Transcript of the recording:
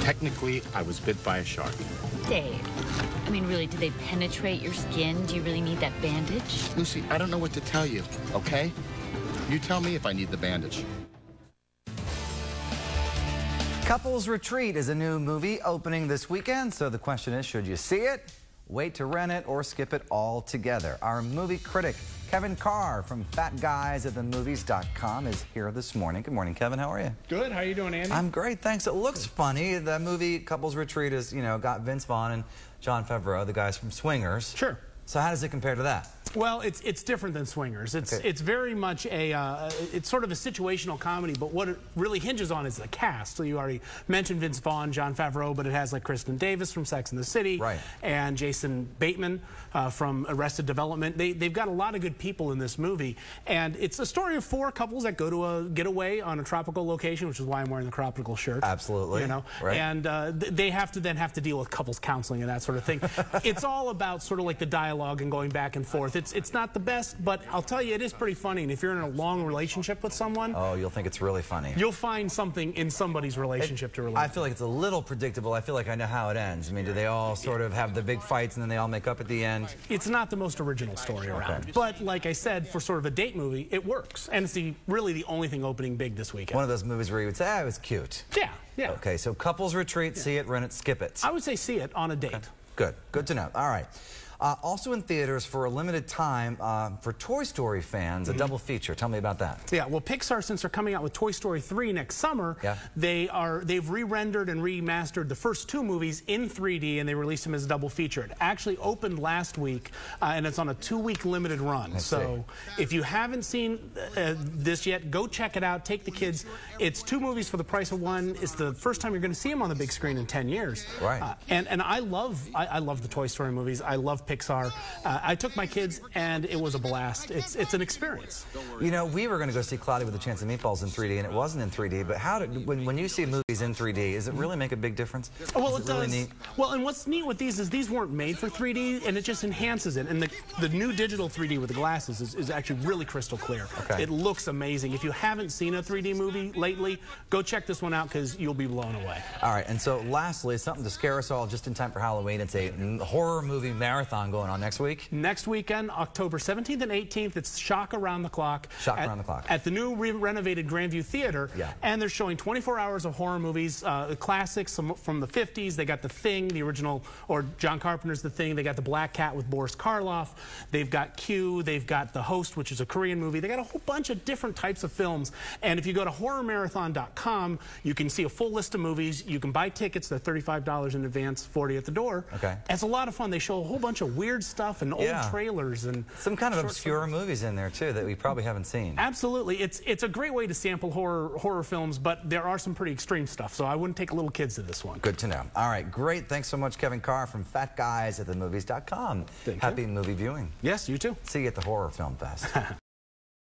Technically, I was bit by a shark. Dave, I mean, really, do they penetrate your skin? Do you really need that bandage? Lucy, I don't know what to tell you, okay? You tell me if I need the bandage. Couples Retreat is a new movie opening this weekend, so the question is, should you see it, wait to rent it, or skip it altogether? Our movie critic, Kevin Carr from FatGuysAtTheMovies.com is here this morning. Good morning, Kevin. How are you? Good. How are you doing, Andy? I'm great, thanks. It looks funny. The movie Couples Retreat is, got Vince Vaughn and Jon Favreau, the guys from Swingers. Sure. So how does it compare to that? Well, it's different than Swingers. It's very much it's sort of a situational comedy, but what it really hinges on is the cast. So you already mentioned Vince Vaughn, Jon Favreau, but it has like Kristen Davis from Sex and the City, right, and Jason Bateman from Arrested Development. They've got a lot of good people in this movie, and it's a story of four couples that go to a getaway on a tropical location, which is why I'm wearing the tropical shirt. Absolutely. Right. And they have to deal with couples counseling and that sort of thing. It's all about sort of like the dialogue and going back and forth. It's not the best, but I'll tell you, it is pretty funny. And if you're in a long relationship with someone, oh, you'll think it's really funny. You'll find something in somebody's relationship to relate. I feel like it's a little predictable. I feel like I know how it ends. I mean, do they all sort of have the big fights and then they all make up at the end? It's not the most original story around. Okay. But like I said, for sort of a date movie, it works. And it's really the only thing opening big this weekend. One of those movies where you would say, it was cute. Yeah, yeah. Okay, so Couples Retreat, see it, rent it, skip it. I would say see it on a date. Okay. Good to know. All right. Also in theaters for a limited time for Toy Story fans, a double feature. Tell me about that. Yeah, well, Pixar, since they're coming out with Toy Story 3 next summer, they've re-rendered and remastered the first two movies in 3D, and they released them as a double feature. It actually opened last week, and it's on a 2-week limited run. So if you haven't seen this yet, go check it out. Take the kids. It's two movies for the price of one. It's the first time you're going to see them on the big screen in 10 years. Right. And I love the Toy Story movies. I love Pixar. I took my kids, and it was a blast. It's an experience. You know, we were going to go see Cloudy with a Chance of Meatballs in 3D, and it wasn't in 3D. But when you see movies in 3D, does it really make a big difference? Well, it does. Really neat? Well, and what's neat with these is these weren't made for 3D, and it just enhances it. And the new digital 3D with the glasses is actually really crystal clear. Okay. It looks amazing. If you haven't seen a 3D movie lately, go check this one out because you'll be blown away. All right, and so lastly, something to scare us all just in time for Halloween. It's a horror movie marathon going on next week. Next weekend, October 17th and 18th, it's Shock Around the Clock. Shock Around the Clock. At the new renovated Grandview Theater. Yeah. And they're showing 24 hours of horror movies, classics from the 50s. They got The Thing, the original, or John Carpenter's The Thing. They got The Black Cat with Boris Karloff. They've got Q. They've got The Host, which is a Korean movie. They got a whole bunch of different types of films. And if you go to horrormarathon.com, you can see a full list of movies. You can buy tickets. They're $35 in advance, $40 at the door. Okay. It's a lot of fun. They show a whole bunch of weird stuff and old trailers and some kind of obscure movies in there too that we probably haven't seen. Absolutely. It's a great way to sample horror films, but there are some pretty extreme stuff, so I wouldn't take little kids to this one. Good to know. All right, great. Thanks so much, Kevin Carr from FatGuysAtTheMovies.com. Happy movie viewing. Yes, you too. See you at the Horror Film Fest.